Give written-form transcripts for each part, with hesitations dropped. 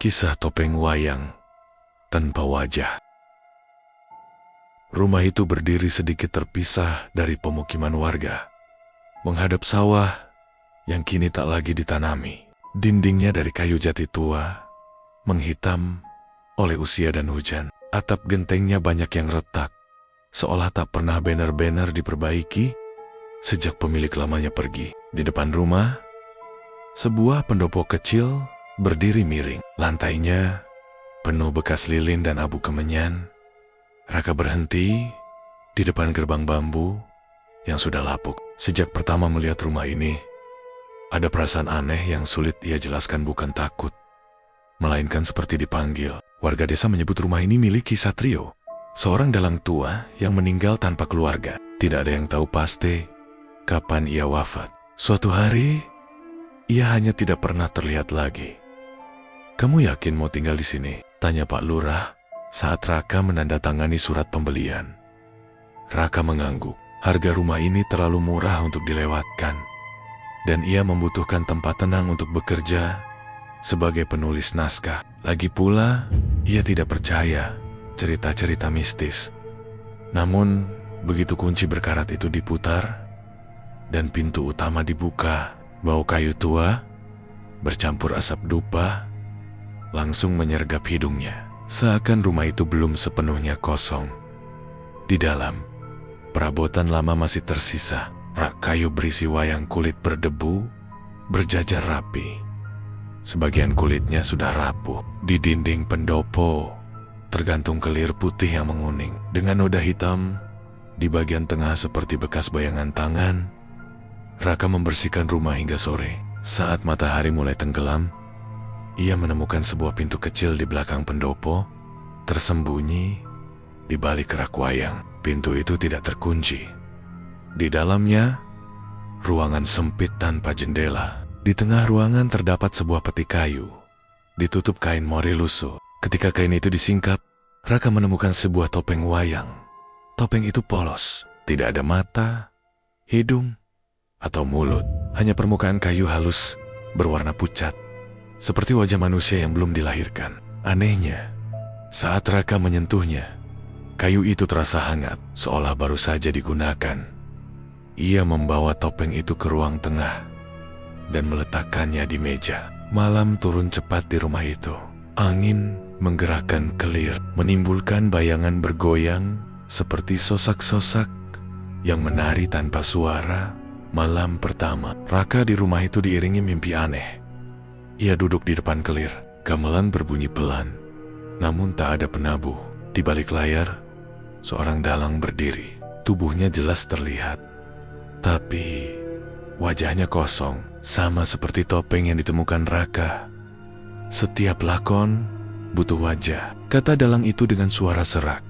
Kisah topeng wayang tanpa wajah. Rumah itu berdiri sedikit terpisah dari pemukiman warga, menghadap sawah yang kini tak lagi ditanami. Dindingnya dari kayu jati tua, menghitam oleh usia dan hujan. Atap gentengnya banyak yang retak, seolah tak pernah banner-banner diperbaiki sejak pemilik lamanya pergi. Di depan rumah, sebuah pendopo kecil berdiri miring. Lantainya penuh bekas lilin dan abu kemenyan. Raka berhenti di depan gerbang bambu yang sudah lapuk. Sejak pertama melihat rumah ini, ada perasaan aneh yang sulit ia jelaskan. Bukan takut, melainkan seperti dipanggil. Warga desa menyebut rumah ini milik Ki Satrio, seorang dalang tua yang meninggal tanpa keluarga. Tidak ada yang tahu pasti kapan ia wafat. Suatu hari, ia hanya tidak pernah terlihat lagi. "Kamu yakin mau tinggal di sini?" tanya Pak Lurah saat Raka menandatangani surat pembelian. Raka mengangguk. Harga rumah ini terlalu murah untuk dilewatkan, dan ia membutuhkan tempat tenang untuk bekerja sebagai penulis naskah. Lagi pula, ia tidak percaya cerita-cerita mistis. Namun, begitu kunci berkarat itu diputar dan pintu utama dibuka, bau kayu tua bercampur asap dupa langsung menyergap hidungnya. Seakan rumah itu belum sepenuhnya kosong. Di dalam, perabotan lama masih tersisa. Rak kayu berisi wayang kulit berdebu berjajar rapi. Sebagian kulitnya sudah rapuh. Di dinding pendopo tergantung kelir putih yang menguning dengan noda hitam di bagian tengah seperti bekas bayangan tangan. Raka membersihkan rumah hingga sore. Saat matahari mulai tenggelam, ia menemukan sebuah pintu kecil di belakang pendopo, tersembunyi di balik rak wayang. Pintu itu tidak terkunci. Di dalamnya, ruangan sempit tanpa jendela. Di tengah ruangan terdapat sebuah peti kayu, ditutup kain mori lusuh. Ketika kain itu disingkap, Raka menemukan sebuah topeng wayang. Topeng itu polos, tidak ada mata, hidung, atau mulut. Hanya permukaan kayu halus berwarna pucat, seperti wajah manusia yang belum dilahirkan. Anehnya, saat Raka menyentuhnya, kayu itu terasa hangat, seolah baru saja digunakan. Ia membawa topeng itu ke ruang tengah dan meletakkannya di meja. Malam turun cepat di rumah itu. Angin menggerakkan kelir, menimbulkan bayangan bergoyang seperti sosak-sosak yang menari tanpa suara. Malam pertama, Raka di rumah itu diiringi mimpi aneh. Ia duduk di depan kelir, gamelan berbunyi pelan, namun tak ada penabuh. Di balik layar, seorang dalang berdiri. Tubuhnya jelas terlihat, tapi wajahnya kosong, sama seperti topeng yang ditemukan Raka. "Setiap lakon butuh wajah," kata dalang itu dengan suara serak.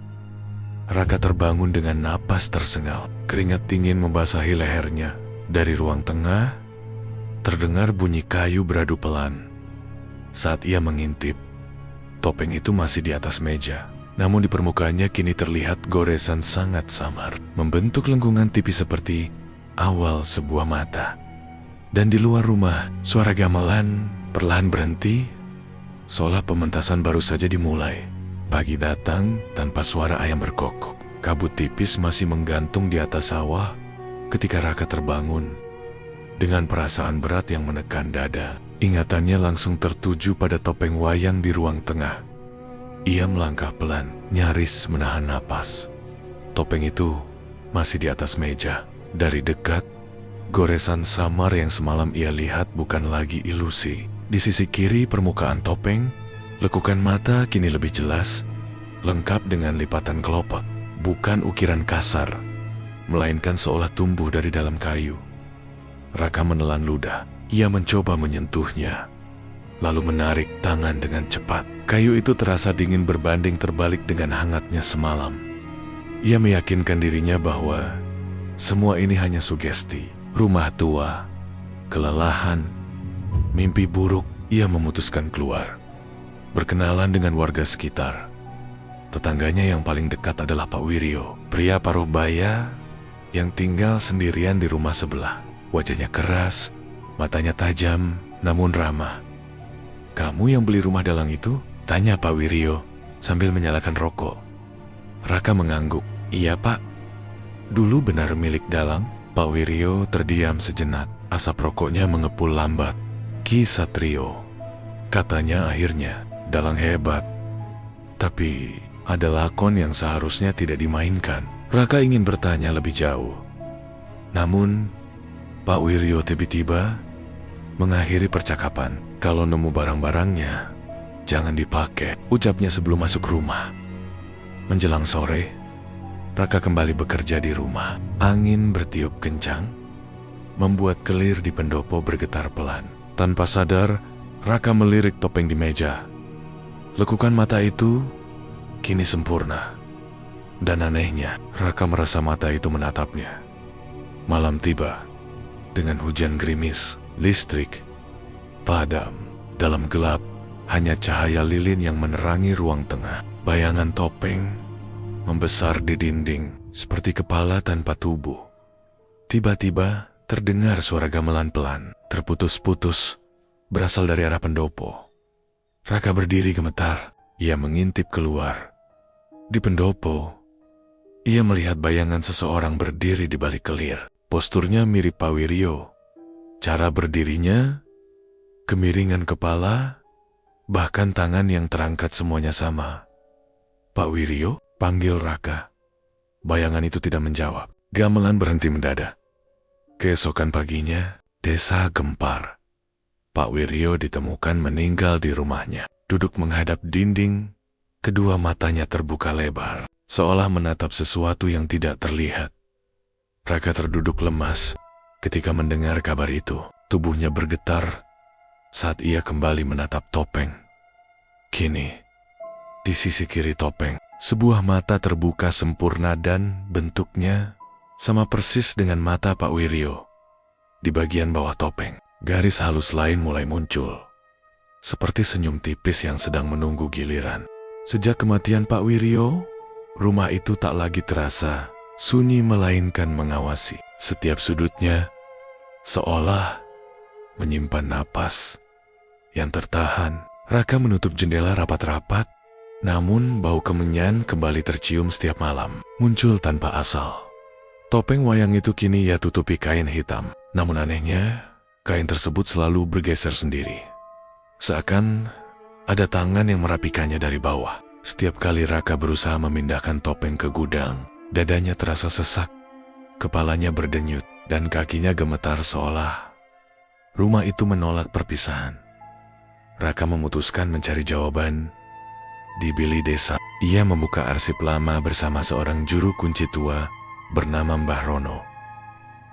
Raka terbangun dengan napas tersengal. Keringat dingin membasahi lehernya. Dari ruang tengah, terdengar bunyi kayu beradu pelan. Saat ia mengintip, topeng itu masih di atas meja. Namun di permukaannya kini terlihat goresan sangat samar, membentuk lengkungan tipis seperti awal sebuah mata. Dan di luar rumah, suara gamelan perlahan berhenti, seolah pementasan baru saja dimulai. Pagi datang tanpa suara ayam berkokok. Kabut tipis masih menggantung di atas sawah ketika Raka terbangun. Dengan perasaan berat yang menekan dada, ingatannya langsung tertuju pada topeng wayang di ruang tengah. Ia melangkah pelan, nyaris menahan napas. Topeng itu masih di atas meja. Dari dekat, goresan samar yang semalam ia lihat bukan lagi ilusi. Di sisi kiri permukaan topeng, lekukan mata kini lebih jelas, lengkap dengan lipatan kelopak. Bukan ukiran kasar, melainkan seolah tumbuh dari dalam kayu. Raka menelan ludah. Ia mencoba menyentuhnya, lalu menarik tangan dengan cepat. Kayu itu terasa dingin berbanding terbalik dengan hangatnya semalam. Ia meyakinkan dirinya bahwa semua ini hanya sugesti. Rumah tua, kelelahan, mimpi buruk. Ia memutuskan keluar, berkenalan dengan warga sekitar. Tetangganya yang paling dekat adalah Pak Wiryo, pria paruh baya yang tinggal sendirian di rumah sebelah. Wajahnya keras, matanya tajam, namun ramah. "Kamu yang beli rumah dalang itu?" tanya Pak Wiryo sambil menyalakan rokok. Raka mengangguk. "Iya Pak, dulu benar milik dalang." Pak Wiryo terdiam sejenak. Asap rokoknya mengepul lambat. "Ki Satrio," katanya akhirnya, "dalang hebat. Tapi ada lakon yang seharusnya tidak dimainkan." Raka ingin bertanya lebih jauh. Namun Pak Wiryo tiba-tiba mengakhiri percakapan. "Kalau nemu barang-barangnya, jangan dipakai," ucapnya sebelum masuk rumah. Menjelang sore, Raka kembali bekerja di rumah. Angin bertiup kencang, membuat kelir di pendopo bergetar pelan. Tanpa sadar, Raka melirik topeng di meja. Lekukan mata itu kini sempurna. Dan anehnya, Raka merasa mata itu menatapnya. Malam tiba, dengan hujan gerimis, listrik padam. Dalam gelap, hanya cahaya lilin yang menerangi ruang tengah. Bayangan topeng membesar di dinding, seperti kepala tanpa tubuh. Tiba-tiba, terdengar suara gamelan pelan, terputus-putus, berasal dari arah pendopo. Raka berdiri gemetar. Ia mengintip keluar. Di pendopo, ia melihat bayangan seseorang berdiri di balik kelir. Posturnya mirip Pak Wiryo. Cara berdirinya, kemiringan kepala, bahkan tangan yang terangkat semuanya sama. "Pak Wiryo?" panggil Raka. Bayangan itu tidak menjawab. Gamelan berhenti mendadak. Keesokan paginya, desa gempar. Pak Wiryo ditemukan meninggal di rumahnya. Duduk menghadap dinding, kedua matanya terbuka lebar, seolah menatap sesuatu yang tidak terlihat. Raka terduduk lemas ketika mendengar kabar itu. Tubuhnya bergetar saat ia kembali menatap topeng. Kini, di sisi kiri topeng, sebuah mata terbuka sempurna dan bentuknya sama persis dengan mata Pak Wiryo. Di bagian bawah topeng, garis halus lain mulai muncul, seperti senyum tipis yang sedang menunggu giliran. Sejak kematian Pak Wiryo, rumah itu tak lagi terasa sunyi melainkan mengawasi. Setiap sudutnya seolah menyimpan napas yang tertahan. Raka menutup jendela rapat-rapat. Namun bau kemenyan kembali tercium setiap malam, muncul tanpa asal. Topeng wayang itu kini ia tutupi kain hitam. Namun anehnya, kain tersebut selalu bergeser sendiri. Seakan ada tangan yang merapikannya dari bawah. Setiap kali Raka berusaha memindahkan topeng ke gudang, dadanya terasa sesak, kepalanya berdenyut, dan kakinya gemetar seolah rumah itu menolak perpisahan. Raka memutuskan mencari jawaban di Bili Desa. Ia membuka arsip lama bersama seorang juru kunci tua bernama Mbah Rono.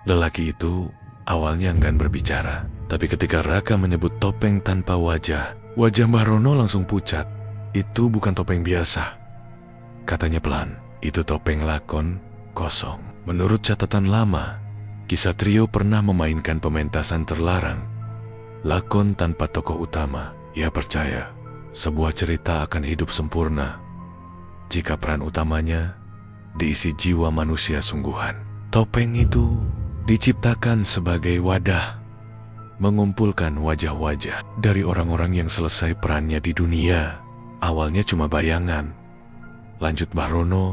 Lelaki itu awalnya enggan berbicara, tapi ketika Raka menyebut topeng tanpa wajah, wajah Mbah Rono langsung pucat. "Itu bukan topeng biasa," katanya pelan. "Itu topeng lakon kosong. Menurut catatan lama, Ki Satrio pernah memainkan pementasan terlarang, lakon tanpa tokoh utama. Ia percaya sebuah cerita akan hidup sempurna jika peran utamanya diisi jiwa manusia sungguhan. Topeng itu diciptakan sebagai wadah, mengumpulkan wajah-wajah dari orang-orang yang selesai perannya di dunia. Awalnya cuma bayangan," lanjut Mbah Rono,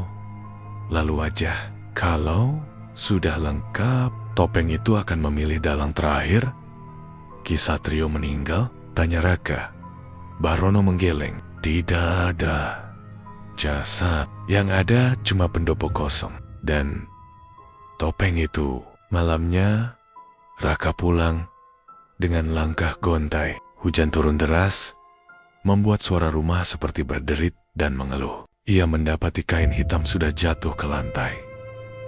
"lalu wajah. Kalau sudah lengkap, topeng itu akan memilih dalang terakhir." "Ki Satrio meninggal?" tanya Raka. Mbah Rono menggeleng. "Tidak ada jasad, yang ada cuma pendopo kosong dan topeng itu." Malamnya, Raka pulang dengan langkah gontai. Hujan turun deras, membuat suara rumah seperti berderit dan mengeluh. Ia mendapati kain hitam sudah jatuh ke lantai.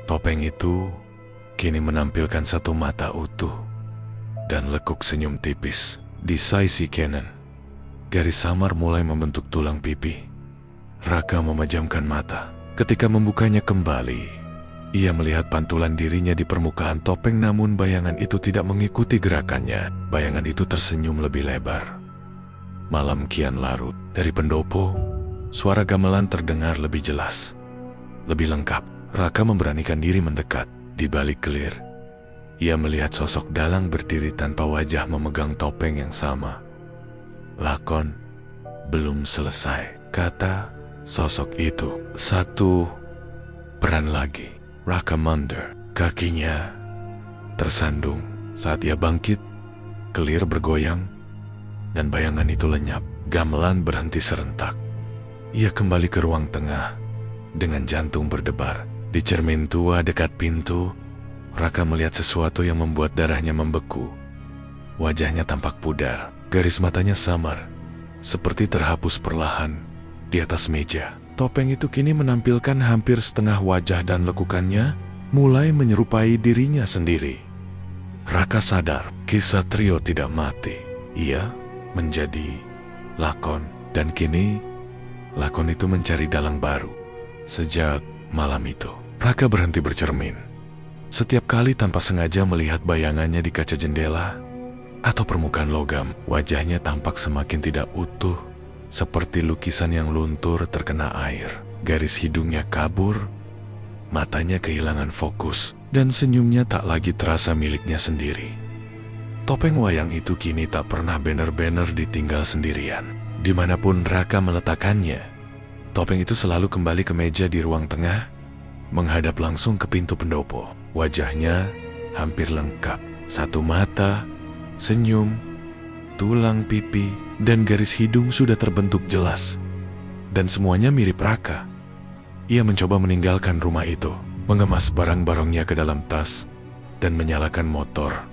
Topeng itu kini menampilkan satu mata utuh dan lekuk senyum tipis. Di sisi kanan, garis samar mulai membentuk tulang pipi. Raka memejamkan mata. Ketika membukanya kembali, ia melihat pantulan dirinya di permukaan topeng, namun bayangan itu tidak mengikuti gerakannya. Bayangan itu tersenyum lebih lebar. Malam kian larut. Dari pendopo, suara gamelan terdengar lebih jelas, lebih lengkap. Raka memberanikan diri mendekat. Di balik kelir, ia melihat sosok dalang berdiri tanpa wajah memegang topeng yang sama. Lakon belum selesai, kata sosok itu. Satu peran lagi. Raka mundur. Kakinya tersandung. Saat ia bangkit, kelir bergoyang, dan bayangan itu lenyap. Gamelan berhenti serentak. Ia kembali ke ruang tengah dengan jantung berdebar. Di cermin tua dekat pintu, Raka melihat sesuatu yang membuat darahnya membeku. Wajahnya tampak pudar, garis matanya samar, seperti terhapus perlahan di atas meja. Topeng itu kini menampilkan hampir setengah wajah dan lekukannya mulai menyerupai dirinya sendiri. Raka sadar, Ksatrio tidak mati. Ia menjadi lakon, dan kini lakon itu mencari dalang baru. Sejak malam itu, Raka berhenti bercermin. Setiap kali tanpa sengaja melihat bayangannya di kaca jendela atau permukaan logam, wajahnya tampak semakin tidak utuh, seperti lukisan yang luntur terkena air. Garis hidungnya kabur, matanya kehilangan fokus, dan senyumnya tak lagi terasa miliknya sendiri. Topeng wayang itu kini tak pernah benar-benar ditinggal sendirian. Dimanapun Raka meletakkannya, topeng itu selalu kembali ke meja di ruang tengah, menghadap langsung ke pintu pendopo. Wajahnya hampir lengkap. Satu mata, senyum, tulang pipi, dan garis hidung sudah terbentuk jelas. Dan semuanya mirip Raka. Ia mencoba meninggalkan rumah itu, mengemas barang-barangnya ke dalam tas, dan menyalakan motor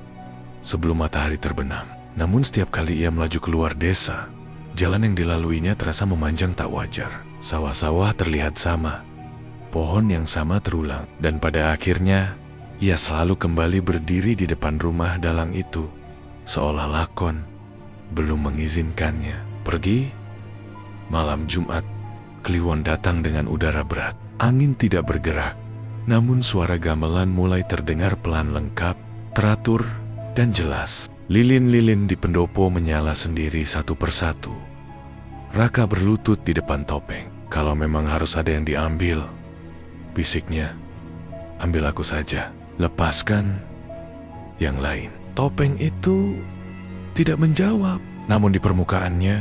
sebelum matahari terbenam. Namun setiap kali ia melaju keluar desa, jalan yang dilaluinya terasa memanjang tak wajar. Sawah-sawah terlihat sama, pohon yang sama terulang, dan pada akhirnya ia selalu kembali berdiri di depan rumah dalang itu, seolah lakon belum mengizinkannya pergi. Malam Jumat, Kliwon datang dengan udara berat. Angin tidak bergerak, namun suara gamelan mulai terdengar pelan, lengkap, teratur, dan jelas. Lilin-lilin di pendopo menyala sendiri satu persatu. Raka berlutut di depan topeng. Kalau memang harus ada yang diambil, bisiknya, ambil aku saja. Lepaskan yang lain. Topeng itu tidak menjawab. Namun di permukaannya,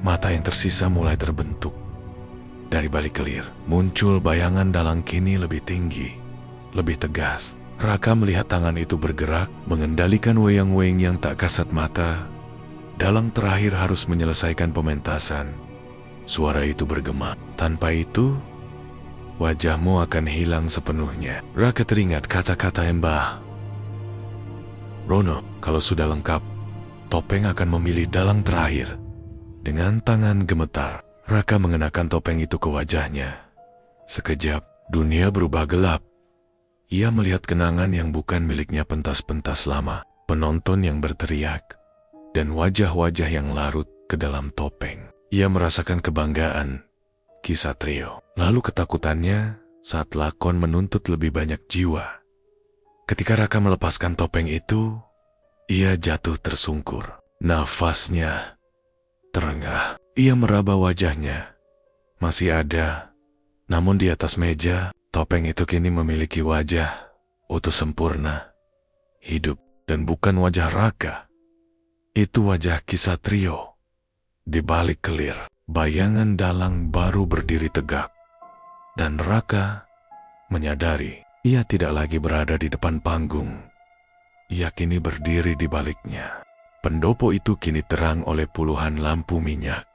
mata yang tersisa mulai terbentuk. Dari balik kelir, muncul bayangan dalang kini lebih tinggi, lebih tegas. Raka melihat tangan itu bergerak, mengendalikan weyang-weyang yang tak kasat mata. Dalang terakhir harus menyelesaikan pementasan. Suara itu bergema. Tanpa itu, wajahmu akan hilang sepenuhnya. Raka teringat kata-kata Mbah Rono, kalau sudah lengkap, topeng akan memilih dalang terakhir. Dengan tangan gemetar, Raka mengenakan topeng itu ke wajahnya. Sekejap, dunia berubah gelap. Ia melihat kenangan yang bukan miliknya pentas-pentas lama, penonton yang berteriak, dan wajah-wajah yang larut ke dalam topeng. Ia merasakan kebanggaan Ksatrio, lalu ketakutannya saat lakon menuntut lebih banyak jiwa. Ketika Raka melepaskan topeng itu, ia jatuh tersungkur. Nafasnya terengah. Ia meraba wajahnya. Masih ada. Namun di atas meja, topeng itu kini memiliki wajah utuh sempurna, hidup, dan bukan wajah Raka. Itu wajah Ksatrio. Di balik kelir, bayangan dalang baru berdiri tegak. Dan Raka menyadari ia tidak lagi berada di depan panggung. Ia kini berdiri di baliknya. Pendopo itu kini terang oleh puluhan lampu minyak,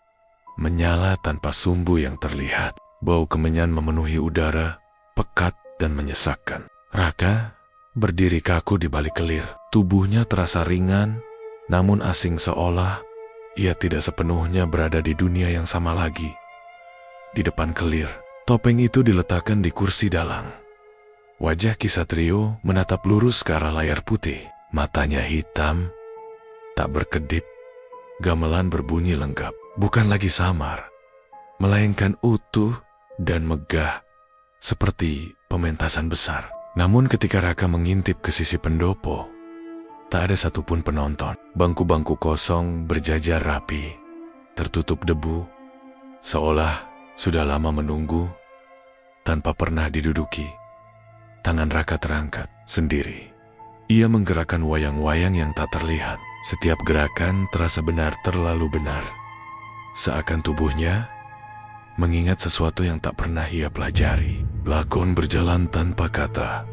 menyala tanpa sumbu yang terlihat. Bau kemenyan memenuhi udara, pekat dan menyesakkan. Raka berdiri kaku di balik kelir. Tubuhnya terasa ringan, namun asing, seolah ia tidak sepenuhnya berada di dunia yang sama lagi. Di depan kelir, topeng itu diletakkan di kursi dalang. Wajah Ksatrio menatap lurus ke arah layar putih. Matanya hitam, tak berkedip. Gamelan berbunyi lengkap, bukan lagi samar, melainkan utuh dan megah, seperti pementasan besar. Namun ketika Raka mengintip ke sisi pendopo, tak ada satupun penonton. Bangku-bangku kosong berjajar rapi, tertutup debu, seolah sudah lama menunggu, tanpa pernah diduduki. Tangan Raka terangkat sendiri. Ia menggerakkan wayang-wayang yang tak terlihat. Setiap gerakan terasa benar, terlalu benar. Seakan tubuhnya mengingat sesuatu yang tak pernah ia pelajari. Lakon berjalan tanpa kata,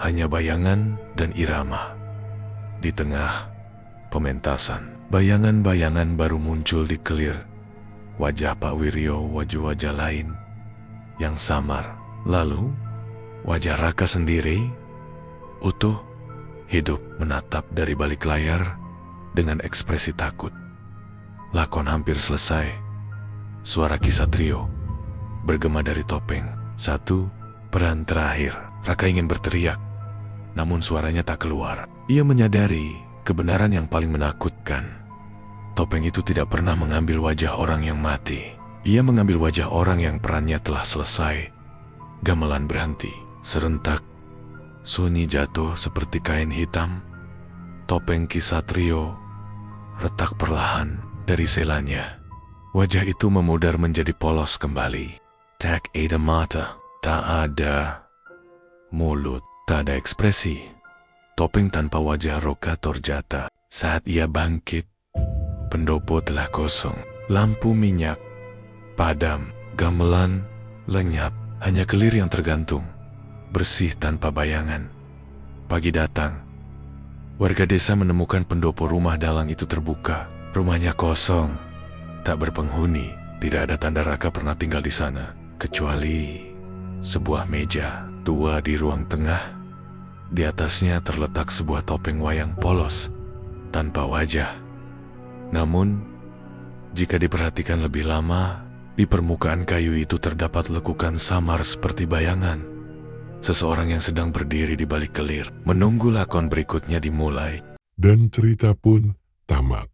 hanya bayangan dan irama. Di tengah pementasan, bayangan-bayangan baru muncul di kelir wajah Pak Wiryo, wajah-wajah lain yang samar. Lalu, wajah Raka sendiri, utuh, hidup, menatap dari balik layar dengan ekspresi takut. Lakon hampir selesai. Suara Kisatrio bergema dari topeng. Satu, peran terakhir. Raka ingin berteriak, namun suaranya tak keluar. Ia menyadari kebenaran yang paling menakutkan. Topeng itu tidak pernah mengambil wajah orang yang mati. Ia mengambil wajah orang yang perannya telah selesai. Gamelan berhenti. Serentak, sunyi jatuh seperti kain hitam. Topeng Kisatrio retak perlahan dari selanya. Wajah itu memudar menjadi polos kembali. Tak ada mata, tak ada mulut, tak ada ekspresi. Topeng tanpa wajah Roka Torjata. Saat ia bangkit, pendopo telah kosong. Lampu minyak padam, gamelan lenyap, hanya kelir yang tergantung, bersih tanpa bayangan. Pagi datang. Warga desa menemukan pendopo rumah dalang itu terbuka. Rumahnya kosong, tak berpenghuni. Tidak ada tanda Raka pernah tinggal di sana, kecuali sebuah meja tua di ruang tengah. Di atasnya terletak sebuah topeng wayang polos, tanpa wajah. Namun, jika diperhatikan lebih lama, di permukaan kayu itu terdapat lekukan samar seperti bayangan. Seseorang yang sedang berdiri di balik kelir, menunggu lakon berikutnya dimulai. Dan cerita pun tamat.